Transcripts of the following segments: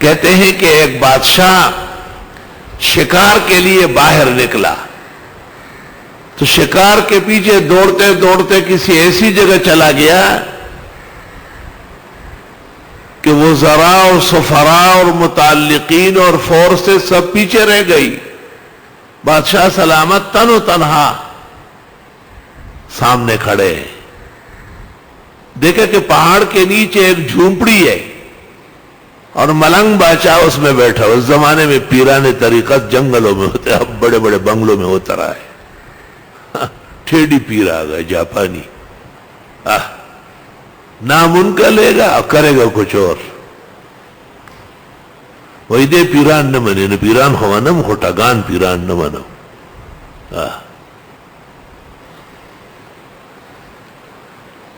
کہتے ہیں کہ ایک بادشاہ شکار کے لیے باہر نکلا تو شکار کے پیچھے دوڑتے دوڑتے کسی ایسی جگہ چلا گیا کہ وہ ذرا اور سفراء اور متعلقین اور فورسز سب پیچھے رہ گئی. بادشاہ سلامت تن و تنہا سامنے کھڑے ہیں. دیکھا کہ پہاڑ کے نیچے ایک جھونپڑی ہے اور ملنگ بادشاہ اس میں بیٹھا. اس زمانے میں پیران طریقت جنگلوں میں ہوتے، اب بڑے بڑے بنگلوں میں ہوتا رہا ہے. ٹھیڈی پیر آ گئے جاپانی، نام ان کا لے گا اور کرے گا کچھ اور. وہی دے پیران نہ منے نہ پیران خوانم خوٹاگان پیران نہ منو.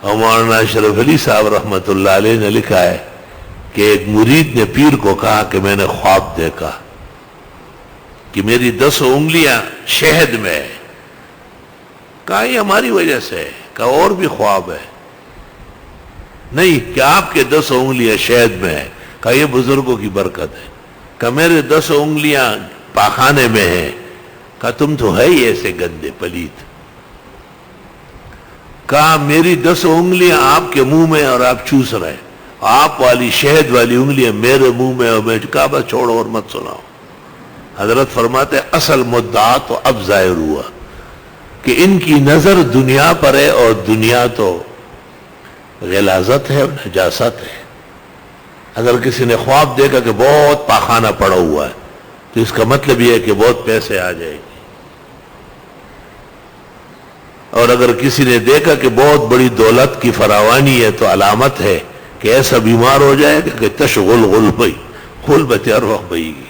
مولانا اشرف علی صاحب رحمت اللہ علیہ نے لکھا ہے کہ ایک مرید نے پیر کو کہا کہ میں نے خواب دیکھا کہ میری 10 انگلیاں شہد میں ہے. کہا یہ ہماری وجہ سے ہے. کہا اور بھی خواب ہے. نہیں کہ آپ کے 10 انگلیاں شہد میں ہے. کہا یہ بزرگوں کی برکت ہے. کہا میرے 10 انگلیاں پاخانے میں ہیں. کہا تم تو ہے ہی ایسے گندے پلیت. کہا میری 10 انگلیاں آپ کے منہ میں اور آپ چوس رہے، آپ والی شہد والی انگلیاں میرے منہ میں اور میں. کہا بس چھوڑو اور مت سناؤ. حضرت فرماتے اصل مدعا تو اب ظاہر ہوا کہ ان کی نظر دنیا پر ہے اور دنیا تو غلاظت ہے اور نجاست ہے. اگر کسی نے خواب دیکھا کہ بہت پاخانہ پڑا ہوا ہے تو اس کا مطلب یہ ہے کہ بہت پیسے آ جائے گی. اور اگر کسی نے دیکھا کہ بہت بڑی دولت کی فراوانی ہے تو علامت ہے کہ ایسا بیمار ہو جائے گا کہ تشغل غلبی غلبت ارواح بئی گی.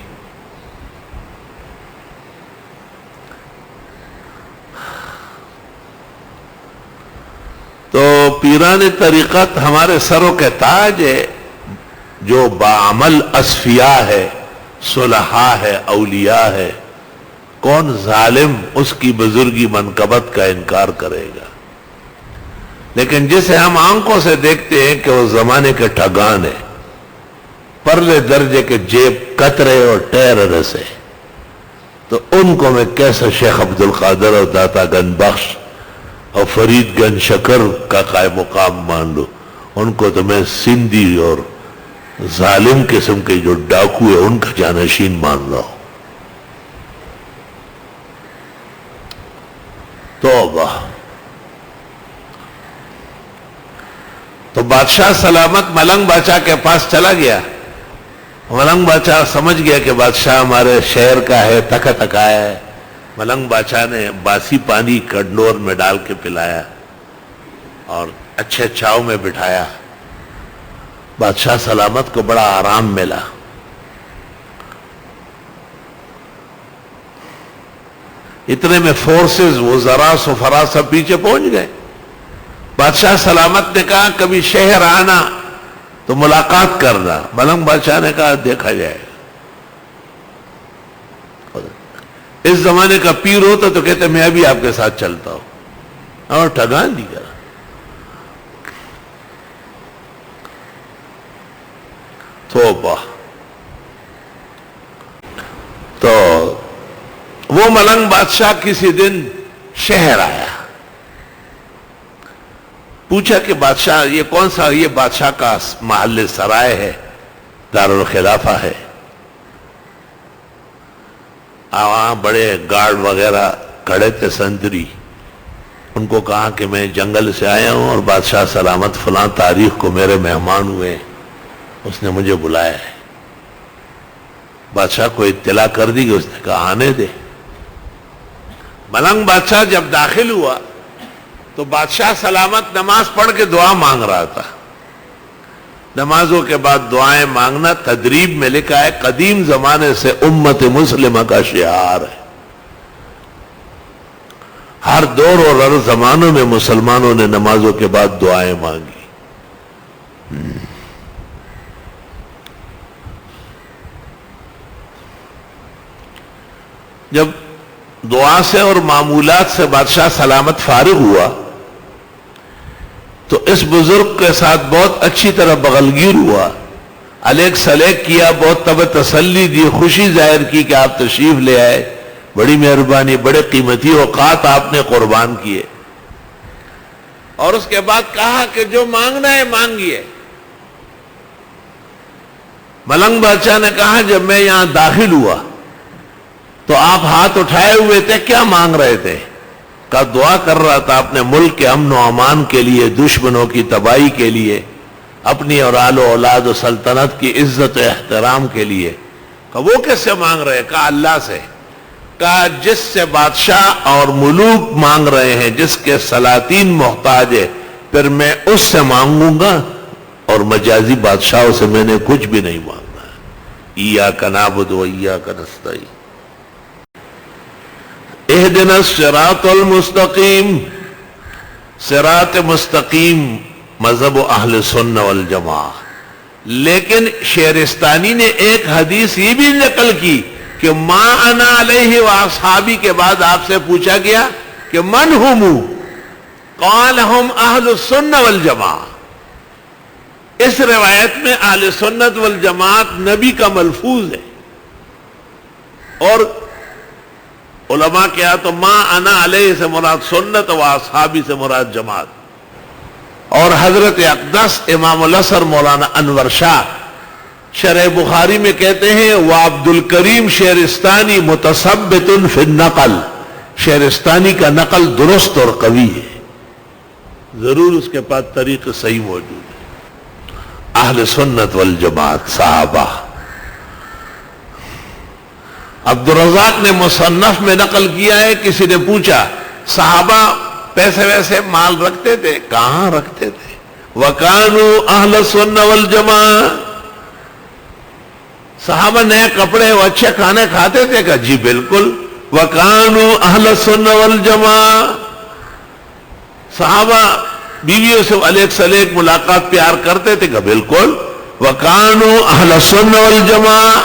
تو پیران طریقت ہمارے سروں کے تاج ہے، جو باعمل اصفیاء ہے، صلحاء ہے، اولیاء ہے. کون ظالم اس کی بزرگی منقبت کا انکار کرے گا؟ لیکن جسے ہم آنکھوں سے دیکھتے ہیں کہ وہ زمانے کے ٹھگان ہے، پرلے درجے کے جیب قطرے اور ٹیر رسے، تو ان کو میں کیسا شیخ عبد القادر اور داتا گن بخش اور فرید گن شکر کا قائم مقام مان لو. ان کو تو میں سندھی اور ظالم قسم کے جو ڈاکو ہے ان کا جانشین مان لو. توبہ. تو بادشاہ سلامت ملنگ بادشاہ کے پاس چلا گیا. ملنگ بادشاہ سمجھ گیا کہ بادشاہ ہمارے شہر کا ہے، تکا تکایا ہے. ملنگ بادشاہ نے باسی پانی کڈنور میں ڈال کے پلایا اور اچھے چھاؤں میں بٹھایا. بادشاہ سلامت کو بڑا آرام ملا. اتنے میں فورسز وزراء سفراء سب پیچھے پہنچ گئے. بادشاہ سلامت نے کہا کبھی شہر آنا تو ملاقات کرنا. ملنگ بادشاہ نے کہا دیکھا جائے گا. اس زمانے کا پیر ہوتا تو کہتے میں ابھی آپ کے ساتھ چلتا ہوں، اور ٹھگان دی کرا. توبہ. تو وہ ملنگ بادشاہ کسی دن شہر آیا. پوچھا کہ بادشاہ یہ کون سا، یہ بادشاہ کا محل سرائے ہے، دارالخلافہ ہے. وہاں بڑے گارڈ وغیرہ کھڑے تھے سنتری. ان کو کہا کہ میں جنگل سے آیا ہوں اور بادشاہ سلامت فلاں تاریخ کو میرے مہمان ہوئے، اس نے مجھے بلایا ہے. بادشاہ کو اطلاع کر دی کہ اس نے کہا آنے دے. ملنگ بادشاہ جب داخل ہوا تو بادشاہ سلامت نماز پڑھ کے دعا مانگ رہا تھا. نمازوں کے بعد دعائیں مانگنا تدریب میں لکھا ہے قدیم زمانے سے امت مسلمہ کا شعار ہے. ہر دور اور ہر زمانوں میں مسلمانوں نے نمازوں کے بعد دعائیں مانگی. جب دعا سے اور معمولات سے بادشاہ سلامت فارغ ہوا تو اس بزرگ کے ساتھ بہت اچھی طرح بغلگیر ہوا. علیک سلیک کیا، بہت طب تسلی دی، خوشی ظاہر کی کہ آپ تشریف لے آئے، بڑی مہربانی، بڑے قیمتی اوقات آپ نے قربان کیے. اور اس کے بعد کہا کہ جو مانگنا ہے مانگیے. ملنگ بادشاہ نے کہا جب میں یہاں داخل ہوا تو آپ ہاتھ اٹھائے ہوئے تھے، کیا مانگ رہے تھے؟ کہا دعا کر رہا تھا اپنے ملک کے امن و امان کے لیے، دشمنوں کی تباہی کے لیے، اپنی اور آل و اولاد و سلطنت کی عزت و احترام کے لیے. کہا وہ کس سے مانگ رہے؟ کہا اللہ سے. کہا جس سے بادشاہ اور ملوک مانگ رہے ہیں، جس کے سلاطین محتاج ہے، پھر میں اس سے مانگوں گا، اور مجازی بادشاہوں سے میں نے کچھ بھی نہیں مانگنا. ایاک نعبد و ایاک نستعین. اہدنا الصراط المستقیم. صراط مستقیم مذہب و اہل سنہ والجماع. لیکن شہرستانی نے ایک حدیث یہ بھی نقل کی کہ ما انا علیہ واصحابی کے بعد آپ سے پوچھا گیا کہ من ہم؟ قال ہم اہل السنہ والجماع. اس روایت میں اہل سنت والجماعت نبی کا ملفوظ ہے، اور علماء کیا تو ما انا علیہ سے مراد سنت و اصحابی سے مراد جماعت. اور حضرت اقدس امام الاثر مولانا انور شاہ شرح بخاری میں کہتے ہیں وعبد الکریم شہرستانی متثبت فی النقل. شہرستانی کا نقل درست اور قوی ہے، ضرور اس کے پاس طریق صحیح موجود ہے. اہل سنت والجماعت صحابہ. عبد الرزاق نے مصنف میں نقل کیا ہے، کسی نے پوچھا صحابہ پیسے ویسے مال رکھتے تھے؟ کہاں رکھتے تھے؟ وَكَانُوا أَهْلَ السُنَّةِ وَالْجَمَاعَةِ. صحابہ نئے کپڑے اور اچھے کھانے کھاتے تھے؟ کہا جی بالکل. وَكَانُوا أَهْلَ السُنَّةِ وَالْجَمَاعَةِ. صحابہ بیویوں سے الیک سلیک ملاقات پیار کرتے تھے؟ کہا بالکل. وَكَانُوا أَهْلَ السُنَّةِ وَالْجَمَاعَةِ.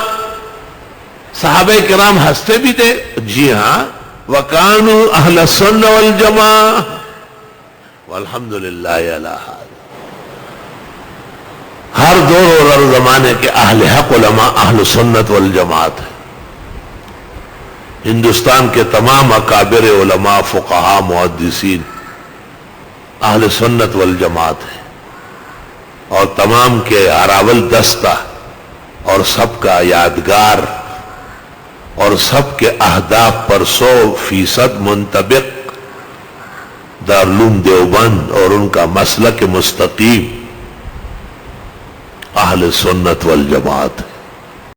صحابہ کرام ہنستے بھی تھے؟ جی ہاں. وَكَانُوا أَهْلَ السُنَّةِ وَالْجَمَاعَةِ. والحمدللہ علی حال. ہر دور اور ہر زمانے کے اہل حق علماء اہل سنت والجماعت ہیں. ہندوستان کے تمام اکابر علماء، فقہاء، محدثین اہل سنت والجماعت ہیں، اور تمام کے اراول دستہ اور سب کا یادگار اور سب کے اہداف پر 100% منطبق دارالعلوم دیوبند اور ان کا مسلک مستقیم اہل سنت والجماعت ہے.